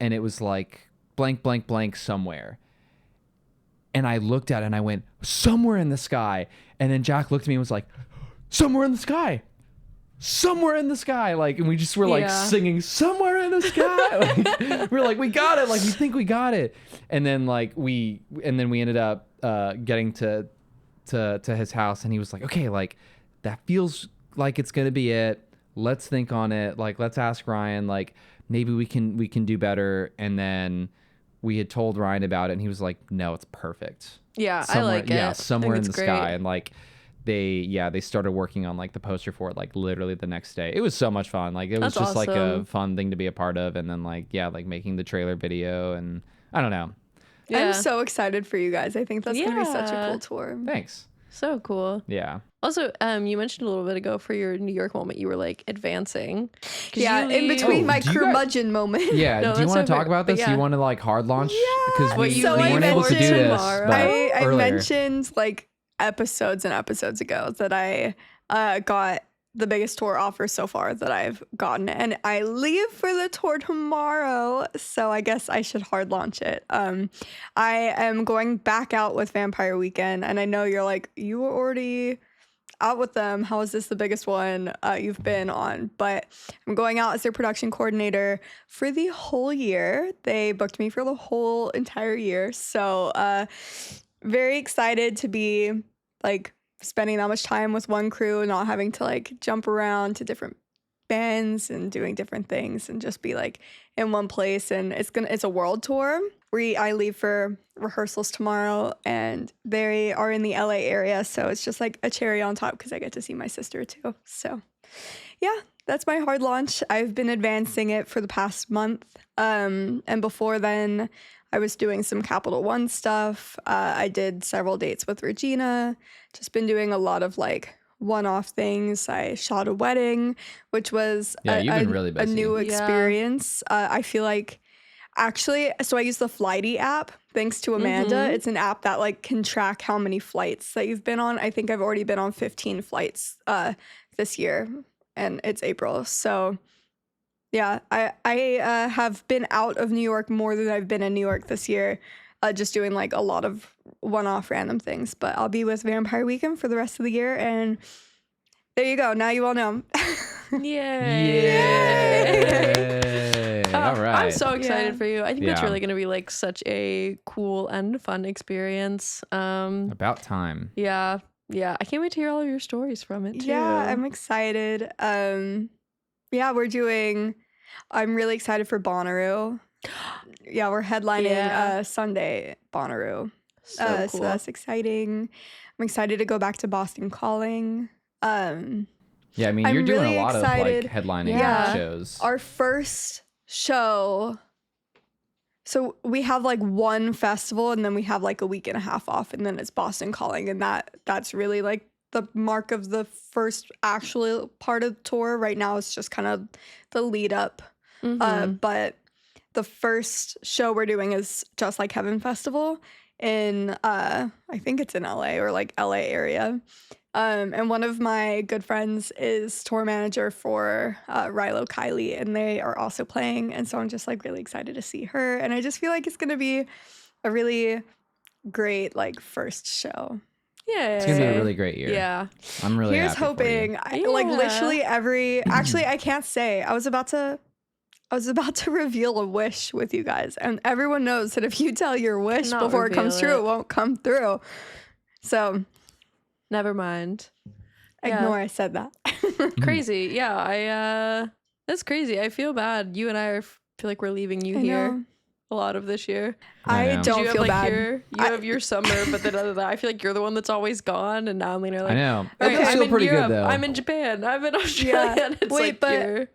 and it was like blank blank blank somewhere. And I looked at it and I went, somewhere in the sky. And then Jack looked at me and was like, somewhere in the sky. Somewhere in the sky. Like, and we just were like singing somewhere in the sky. Like, we were like, we got it. Like, we think we got it. And then we ended up getting to his house, and he was like, okay, like that feels like it's going to be it. Let's think on it. Like, let's ask Ryan, like maybe we can do better. And then we had told Ryan about it, and he was like, no, it's perfect. Yeah, somewhere, I like it. Yeah, somewhere in the great. sky. And like they started working on like the poster for it like literally the next day. It was so much fun. Like it was That's just like a awesome. fun thing to be a part of. And then like making the trailer video, and I don't know. Yeah. I'm so excited for you guys. I think that's gonna be such a Yeah. cool tour. Thanks. So cool. Yeah. Also, you mentioned a little bit ago for your New York moment, you were like advancing. 'Cause Yeah, you in leave- between Oh, my do you guys- curmudgeon moment. Yeah. No, do you that's want to so talk fair, about but this? yeah. You want to like hard launch? Because What we you weren't able to do mentioned this. tomorrow. But I earlier. mentioned like episodes and episodes ago that I got the biggest tour offer so far that I've gotten, and I leave for the tour tomorrow, so I guess I should hard launch it. I am going back out with Vampire Weekend, and I know you're like, you were already out with them. How is this the biggest one you've been on? But I'm going out as their production coordinator for the whole year. They booked me for the whole entire year, so very excited to be like spending that much time with one crew, not having to like jump around to different bands and doing different things, and just be like in one place. And it's a world tour. I leave for rehearsals tomorrow, and they are in the LA area, so it's just like a cherry on top because I get to see my sister too. So yeah, that's my hard launch. I've been advancing it for the past month, and before then I was doing some Capital One stuff. I did several dates with Regina. Just been doing a lot of like one-off things. I shot a wedding, which was Yeah, you've been really a busy. new Yeah. experience. I feel like actually, so I use the Flighty app. Thanks to Amanda. Mhm. It's an app that like can track how many flights that you've been on. I think I've already been on 15 flights this year, and it's April. So yeah, I have been out of New York more than I've been in New York this year, just doing like a lot of one-off random things. But I'll be with Vampire Weekend for the rest of the year, and there you go. Now you all know. Yay. All right. I'm so excited Yeah. for you. I think that's Yeah. really going to be like such a cool and fun experience. About time. Yeah. I can't wait to hear all of your stories from it too. Yeah, I'm excited. Yeah, I'm really excited for Bonnaroo. Yeah, we're headlining Yeah. Sunday Bonnaroo. so cool. So that's exciting. I'm excited to go back to Boston Calling. Yeah, I mean, I'm you're doing really a lot excited. of like headlining Yeah. shows. Our first show. So we have like one festival, and then we have like a week and a half off, and then it's Boston Calling, and that's really like the mark of the first actual part of the tour. Right now it's just kind of the lead up. Mhm. But the first show we're doing is Just Like Heaven Festival in I think it's in LA or like LA area. And one of my good friends is tour manager for Rilo Kiley, and they are also playing. And so I'm just like really excited to see her. And I just feel like it's gonna be a really great like first show. Yeah. It's gonna be a really great year. Yeah. I'm really Here's happy for you. hoping. Like Yeah. literally actually I can't say. I was about to reveal a wish with you guys, and everyone knows that if you tell your wish Cannot before it comes reveal true, it. it won't come through. So Never mind. Yeah. ignore I said that. Crazy. Yeah. That's crazy. I feel bad. You and I feel like we're leaving you I here know. a lot of this year. I I know. don't you feel have bad. you have your summer, but then other than that, I feel like you're the one that's always gone, and now I'm like, I know. all It right, does I'm feel in pretty Europe, good though. I'm in Japan, I'm in Australia. And it's Wait, like but you're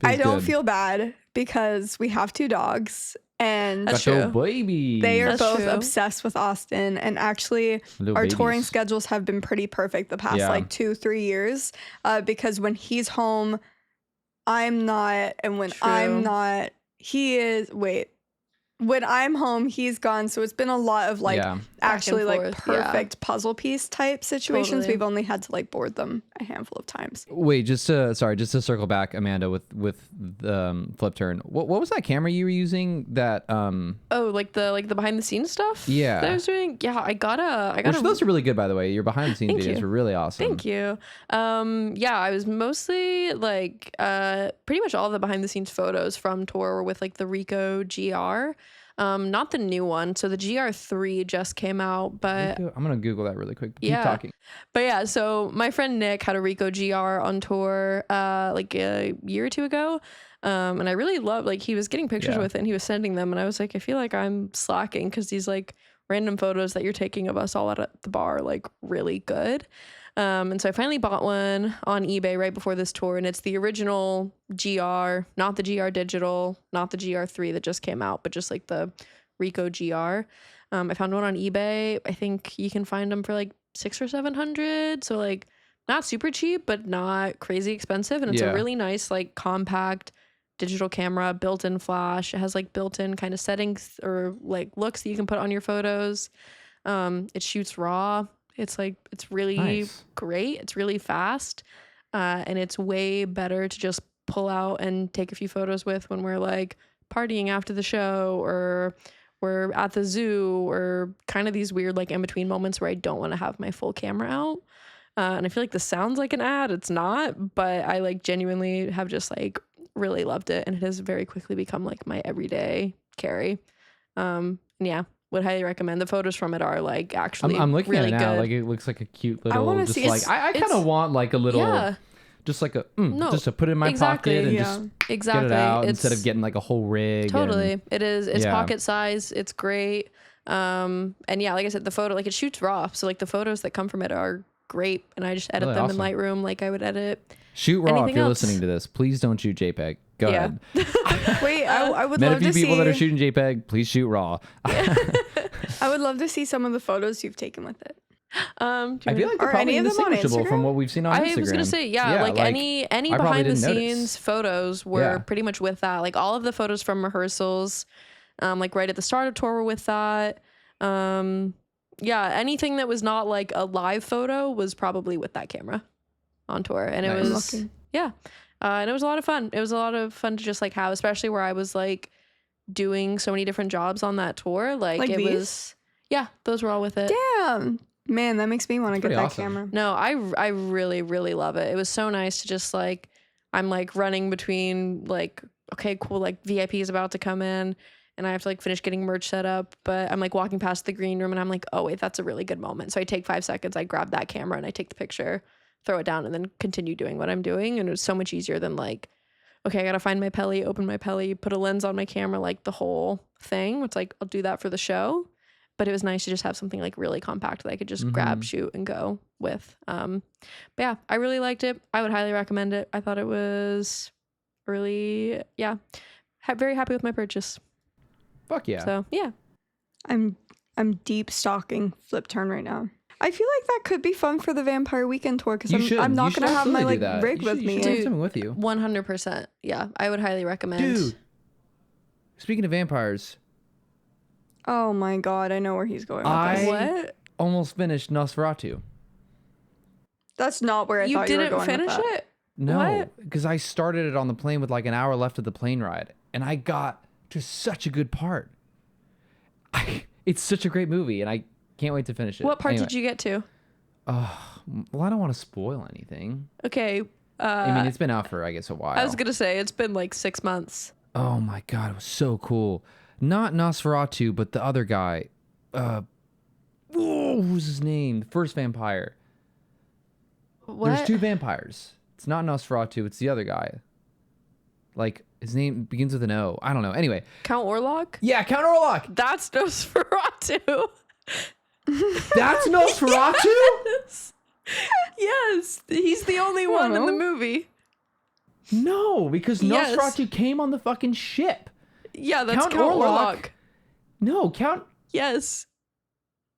I Feels don't good. feel bad because we have 2 dogs, And That's Got your true. baby. they are That's both true. obsessed with Austin. And actually, Little our babies. touring schedules have been pretty perfect the past Yeah. like 2-3 years. Because when he's home, I'm not. And when I'm True. not, he is. Wait. When I'm home, he's gone. So it's been a lot of like Yeah. actually like forth, yeah. perfect puzzle piece type situations. Totally. We've only had to like board them a handful of times. Wait, just to circle back, Amanda, with the Flipturn. What was that camera you were using? That Oh, like the behind the scenes stuff. Yeah. That I was doing. Yeah, I got which those are really good, by the way. Your behind the scenes Thank videos you. were really awesome. Thank you. Yeah, I was mostly like pretty much all the behind the scenes photos from tour were with like the Ricoh GR. Not the new one. So the GR3 just came out, but I'm gonna Google that really quick. Keep Yeah. talking. But yeah, so my friend Nick had a Ricoh GR on tour like a year or two ago. And I really loved, like, he was getting pictures Yeah. with it and he was sending them. And I was like, I feel like I'm slacking because these like random photos that you're taking of us all out at the bar are like really good. And so I finally bought one on eBay right before this tour, and it's the original GR, not the GR digital, not the GR3 that just came out, but just like the Ricoh GR. I found one on eBay. I think you can find them for like $600 or $700. So like not super cheap, but not crazy expensive. And it's Yeah. a really nice, like compact digital camera, built-in flash. It has like built-in kind of settings or like looks that you can put on your photos. It shoots RAW. It's really Nice. great. It's really fast. And it's way better to just pull out and take a few photos with when we're like partying after the show or we're at the zoo or kind of these weird like in between moments where I don't want to have my full camera out. And I feel like this sounds like an ad. It's not, but I like genuinely have just like really loved it. And it has very quickly become like my everyday carry. And yeah, would highly recommend. The photos from it are like actually I'm looking really at it now. good. Like it looks like a cute little. wanna Just see- like I kind it's- of want like a little. Yeah, Just like a No, just to put it in my exactly, pocket and yeah. just exactly. get it out It's instead of getting like a whole rig. totally. And, It is. It's Yeah. pocket size. It's great. And yeah, like I said, the photo, like it shoots RAW, so like the photos that come from it are great. And I just edit Really them awesome. in Lightroom, like I would edit. shoot raw if Anything you're else? listening to this. Please don't shoot JPEG. Go Yeah. ahead. Wait, I would Met a love few to people see. that are shooting JPEG. Please shoot raw. I would love to see some of the photos you've taken with it. I feel like they're Are probably any of them on indistinguishable from Instagram? what we've seen on Instagram. I was gonna say, yeah, like any I probably behind the didn't notice. scenes photos were Yeah. pretty much with that. Like all of the photos from rehearsals, like right at the start of tour were with that. Yeah, anything that was not like a live photo was probably with that camera on tour, and it Nice. was Lucky. yeah, and it was a lot of fun. It was a lot of fun to just like have, especially where I was like doing so many different jobs on that tour. Like it these? was, yeah, those were all with it. Damn, man, that makes me want to That's get pretty that awesome. camera. No, I really, really love it. It was so nice to just like, I'm like running between like, okay, cool, like VIP is about to come in and I have to like finish getting merch set up, but I'm like walking past the green room and I'm like, oh wait, that's a really good moment. So I take 5 seconds, I grab that camera and I take the picture, throw it down and then continue doing what I'm doing. And it was so much easier than like, okay, I gotta find my Pelly, open my Pelly, put a lens on my camera, like the whole thing. It's like, I'll do that for the show. But it was nice to just have something like really compact that I could just grab, shoot, and go with. But yeah, I really liked it. I would highly recommend it. I thought it was really, yeah, very happy with my purchase. Fuck yeah. So yeah, I'm deep stalking Flipturn right now. I feel like that could be fun for the Vampire Weekend tour because You should. I'm You not should gonna have my absolutely like do that. rig You should- with you me. should take Dude. something with you. 100%. Yeah, I would highly recommend. Dude. Speaking of vampires, Oh my god, I know where he's going with I- this. What? almost finished Nosferatu. That's not where I You thought you were didn't going finish with that. it? No, What? because I started it on the plane with like an hour left of the plane ride, and I got to such a good part. It's such a great movie, and I can't wait to finish it. What part Anyway. did you get to? Well, I don't want to spoil anything. Okay. I mean, it's been out for, I guess, a while. I was gonna say it's been like 6 months. Oh my god, it was so cool. Not Nosferatu, but the other guy. What was his name? The first vampire. What? There's two vampires. It's not Nosferatu, it's the other guy. Like, his name begins with an O. I don't know. Anyway. Count Orlok? Yeah, Count Orlok. That's Nosferatu. That's Nosferatu? Yes, he's the only one in the know. movie. No, because Yes. Nosferatu came on the fucking ship. Yeah, that's Count Count Orlok. Orlok. No, Count. Yes.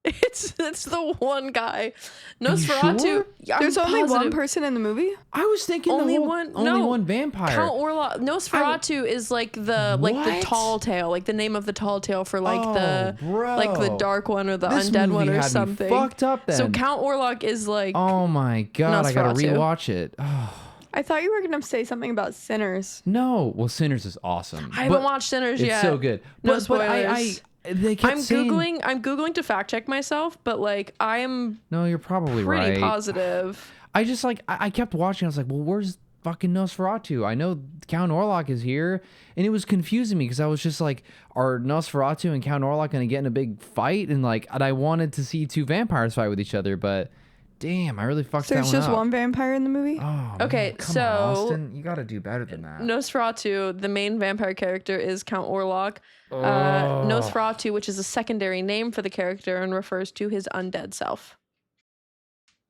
It's the one guy. you Nosferatu. sure? I'm There's only one positive. person in the movie. I was thinking Only the whole, one- only no. one vampire. Count Orlok. Nosferatu is like the What? tall tale, like the name of the tall tale for like Oh, the bro. like the dark one or the This undead movie one or had me something. fucked up then. So Count Orlok is like Oh my god, I gotta Nosferatu. rewatch it. Oh, I thought you were gonna say something about Sinners. no, well, Sinners is awesome. I haven't watched Sinners it's yet. so good. No But I spoilers. they kept I'm saying, googling to fact check myself, but like I am No, you're probably pretty right. positive. I just like I kept watching. I was like, well, where's fucking Nosferatu? I know Count Orlok is here, and it was confusing me because I was just like, are Nosferatu and Count Orlok gonna get in a big fight? And I wanted to see two vampires fight with each other, but damn, I really fucked So that there's one just up. one vampire in the movie. Oh, Okay, man, come so- on, Austin, you gotta do better than that. Nosferatu, the main vampire character, is Count Orlok. Oh. Nosferatu, which is a secondary name for the character and refers to his undead self.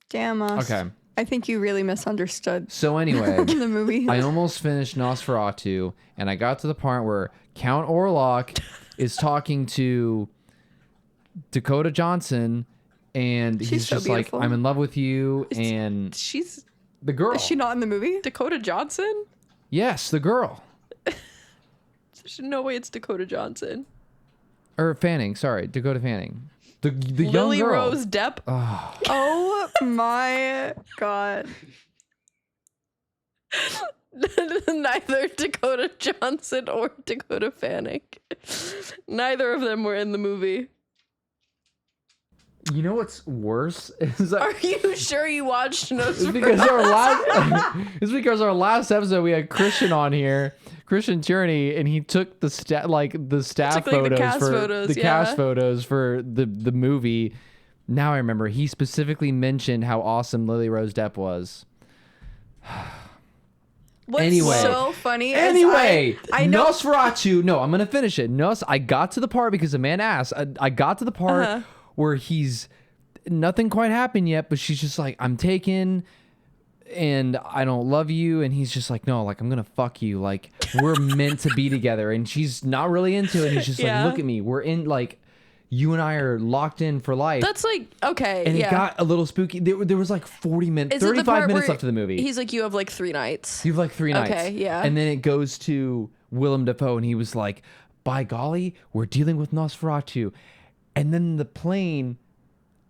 Damn us. Okay, I think you really misunderstood so anyway, the movie. I almost finished Nosferatu, and I got to the part where Count Orlok is talking to Dakota Johnson, and She's he's so just like, beautiful. "I'm in love with you," and She's the girl. Is she not in the movie? Dakota Johnson? Yes, the girl. There's no way it's Dakota Johnson. Or Fanning, sorry, Dakota Fanning. The young Lily girl. Rose Depp. Oh, Oh my god. Neither Dakota Johnson or Dakota Fanning. Neither of them were in the movie. you know what's worse is that Are you sure you watched it's Nosferatu? because our last it's because our last episode we had Christian on here, Christian Tierney, and he took the staff Took, like, the photos cast for photos, the yeah. cast photos for the movie. Now I remember he specifically mentioned how awesome Lily Rose Depp was. What's Anyway. so funny is Anyway, I know Nosferatu. No, I'm gonna finish it. I got to the part because a man asked. I got to the part Uh-huh. where nothing quite happened yet, but she's just like, I'm taken, and I don't love you, and he's just like, no, like I'm gonna fuck you, like we're meant to be together, and she's not really into it. And he's just Yeah. like, look at me, we're in, like you and I are locked in for life. That's like, okay, and yeah. it got a little spooky. There was like 40 minutes, Is it the 35 part minutes where left of the movie. He's like, you have like 3 nights. You have like 3 nights. Okay, yeah. And then it goes to Willem Dafoe, and he was like, by golly, we're dealing with Nosferatu. And then the plane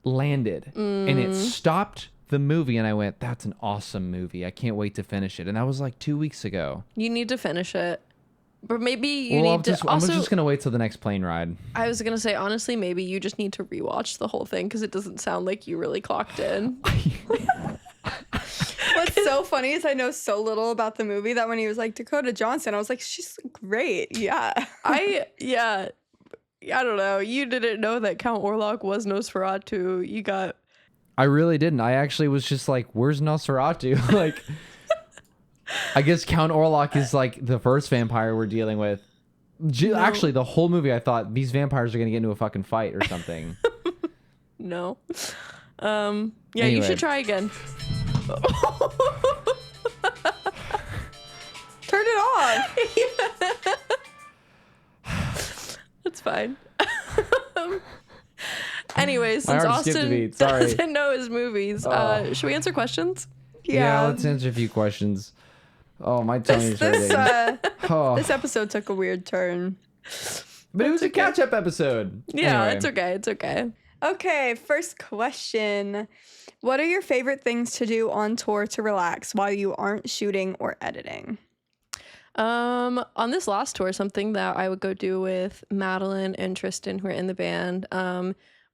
landed, and it stopped the movie, and I went, that's an awesome movie. I can't wait to finish it. And that was like 2 weeks ago. You need to finish it. But maybe you Well, need to I'm also, just going to wait till the next plane ride. I was going to say, honestly, maybe you just need to rewatch the whole thing because it doesn't sound like you really clocked in. what's so funny is I know so little about the movie that when he was like Dakota Johnson, I was like, she's great. Yeah. I don't know. You didn't know that Count Orlok was Nosferatu. You got... I really didn't. I actually was just like, where's Nosferatu? Like, I guess Count Orlok is like the first vampire we're dealing with. Actually, the whole movie, I thought these vampires are going to get into a fucking fight or something. No. Yeah, you Anyway. should try again. Turn it off. That's fine. Anyways, My since heart skipped a Austin beat, sorry. doesn't know his movies, should we answer questions? Yeah, Yeah. let's answer a few questions. Oh, my tummy This is hurting. this this episode took a weird turn. But it was a catch-up episode. Yeah, Anyway. it's okay. It's okay. Okay, first question. What are your favorite things to do on tour to relax while you aren't shooting or editing? On this last tour, something that I would go do with Madeline and Tristan, who are in the band,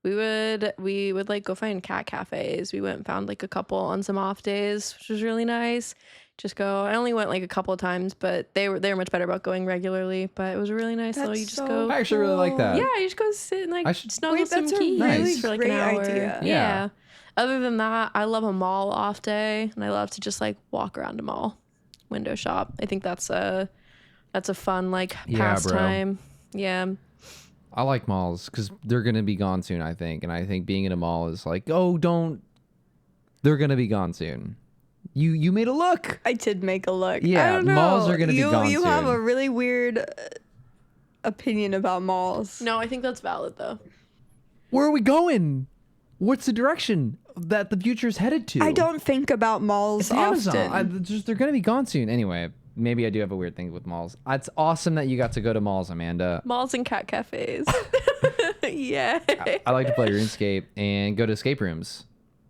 we would like go find cat cafes. We went and found like a couple on some off days, which was really nice. Just go. I only went like a couple of times, but they were much better about going regularly. But it was really nice. Though That's you just so go. I actually really like that. Yeah, you just go sit and like I should- snuggle Wait, some that's a keys really for like great an hour. idea. Yeah. Other than that, I love a mall off day, and I love to just like walk around a mall, window shop. I think that's a fun like Yeah, bro. pastime. Yeah. I like malls because they're going to be gone soon, I think. And I think being in a mall is like, oh, they're going to be gone soon. You made a look. I did make a look. Yeah, I don't know. malls are gonna be gone You have soon. a really weird opinion about malls. No, I think that's valid though. Where are we going? What's the direction that the future is headed to? I don't think about malls It's often. Amazon. They're going to be gone soon. Anyway, maybe I do have a weird thing with malls. It's awesome that you got to go to malls, Amanda. Malls and cat cafes. Yeah. I like to play RuneScape and go to escape rooms.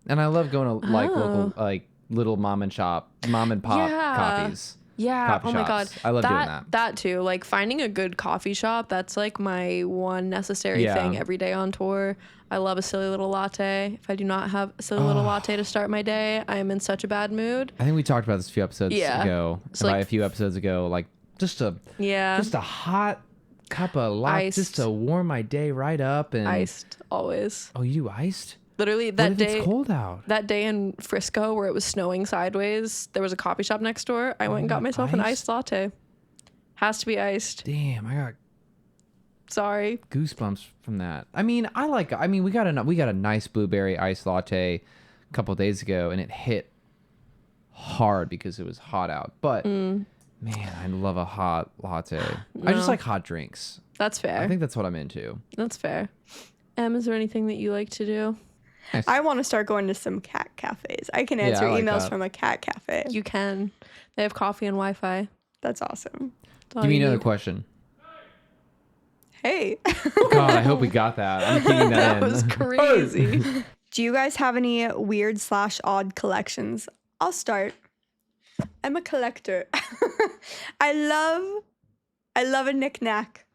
And I love going to like local, like little mom and pop coffees. Yeah. Coffee Oh my God. shops. I love doing that. That too. Like finding a good coffee shop. That's like my one necessary thing every day on tour. I love a silly little latte. If I do not have a silly little latte to start my day, I am in such a bad mood. I think we talked about this a few episodes ago. So by like, a few episodes ago, like just a hot cup of latte just to warm my day right up. And iced always. Oh, you do iced? Literally that day. It's cold out. That day in Frisco where it was snowing sideways, there was a coffee shop next door. I went and got myself an iced latte. Has to be iced. Damn, I got sorry goosebumps from that. I mean, we got a nice blueberry iced latte a couple of days ago, and it hit hard because it was hot out. But man, I love a hot latte. I just like hot drinks. That's fair. I think that's what I'm into. That's fair. Is there anything that you like to do? I want to start going to some cat cafes. I can answer emails from a cat cafe. You can. They have coffee and Wi-Fi. That's awesome. Give me another question. Hey. God, I hope we got that. I'm keeping that in. That was crazy. Do you guys have any weird/odd collections? I'll start. I'm a collector. I love a knick-knack.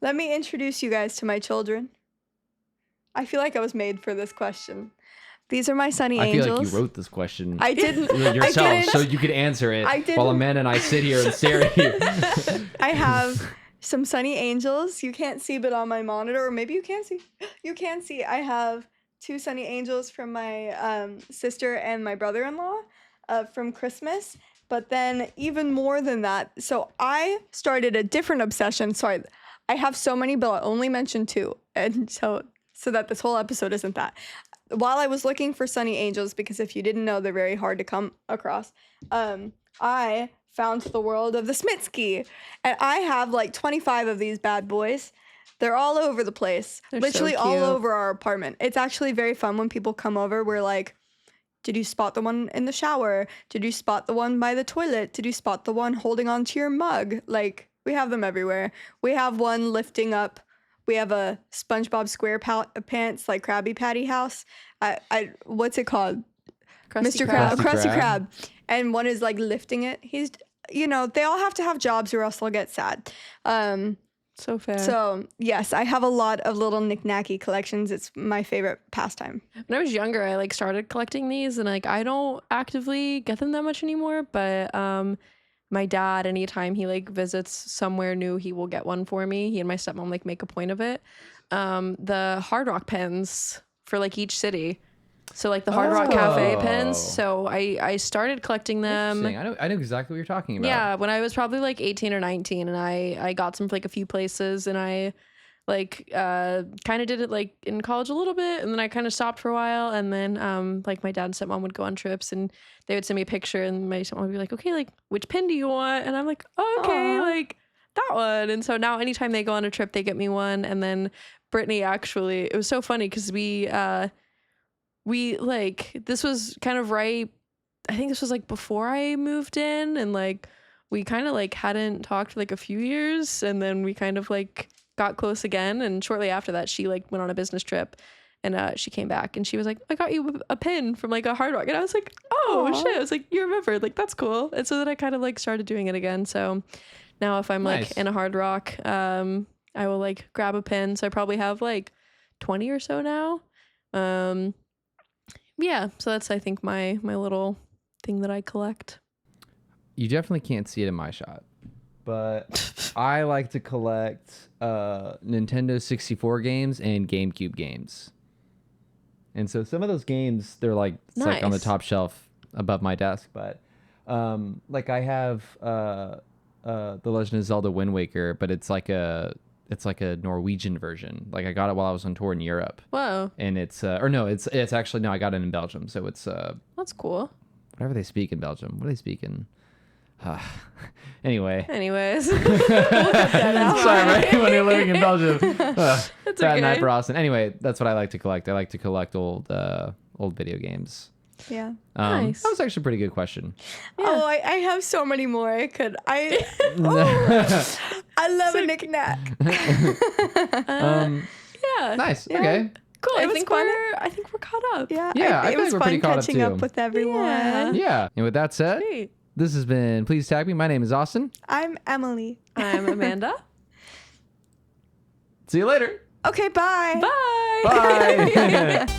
Let me introduce you guys to my children. I feel like I was made for this question. These are my sunny angels. I feel like you wrote this question. I didn't yourself, so you could answer it while Amanda and I sit here and stare at you. I have some sunny angels. You can't see, but on my monitor, or maybe you can see. You can see. I have 2 sunny angels from my sister and my brother-in-law from Christmas. But then even more than that, so I started a different obsession. So I have so many, but I'll only mention 2, and so that this whole episode isn't that. While I was looking for sunny angels, because if you didn't know, they're very hard to come across, I found the world of the Smitsky, and I have like 25 of these bad boys. They're all over the place, literally all over our apartment. It's actually very fun when people come over. We're like, did you spot the one in the shower? Did you spot the one by the toilet? Did you spot the one holding onto your mug? Like, we have them everywhere. We have one lifting up. We have a SpongeBob SquarePants, like Krabby Patty house. What's it called? Krusty Mr. Krab. Krusty Krab. And one is like lifting it. He's, they all have to have jobs or else they'll get sad. So fair. So yes, I have a lot of little knick-knacky collections. It's my favorite pastime. When I was younger, I like started collecting these, and like I don't actively get them that much anymore. But my dad, anytime he like visits somewhere new, he will get one for me. He and my stepmom like make a point of it. The Hard Rock pens for like each city. So like the Hard Rock Cafe pens. So I started collecting them. I know exactly what you're talking about. Yeah, when I was probably like 18 or 19, and I got some for like a few places, and I like kind of did it like in college a little bit, and then I kind of stopped for a while, and then like my dad and stepmom would go on trips, and they would send me a picture, and my stepmom would be like, okay, like which pen do you want? And I'm like, oh, okay, like that one. And so now anytime they go on a trip, they get me one. And then Brittany, actually, it was so funny because we like, this was kind of right, I think this was like before I moved in, and like we kind of like hadn't talked for like a few years, and then we kind of like got close again. And shortly after that, she like went on a business trip, and she came back and she was like, I got you a pin from like a Hard Rock. And I was like, oh shit, I was like, you remembered, like that's cool. And so then I kind of like started doing it again. So now if I'm like in a Hard Rock, I will like grab a pin. So I probably have like 20 or so now. Yeah, so that's, I think, my little thing that I collect. You definitely can't see it in my shot, but I like to collect Nintendo 64 games and GameCube games. And so some of those games, they're like, it's like on the top shelf above my desk, but like I have The Legend of Zelda Wind Waker, but it's like a Norwegian version. Like I got it while I was on tour in Europe. Whoa. And it's it's actually, no, I got it in Belgium. So it's that's cool. Whatever they speak in Belgium. What do they speak in? Anyway. Anyways. Sorry for anyone who living in Belgium. It's Bad okay. night for Austin. Anyway, that's what I like to collect. I like to collect old video games. Yeah. Nice. That was actually a pretty good question. Yeah. Oh, I have so many more. I love a knick-knack. Yeah. Nice. Yeah. Okay. Cool. It I was think fun. we're caught up. Yeah. Yeah, I it feel was like we're fun pretty caught up, catching too. up with everyone. Yeah. Yeah. And with that said, Great. this has been Please Tag Me. My name is Austin. I'm Emily. I'm Amanda. See you later. Okay, bye. Bye. Bye.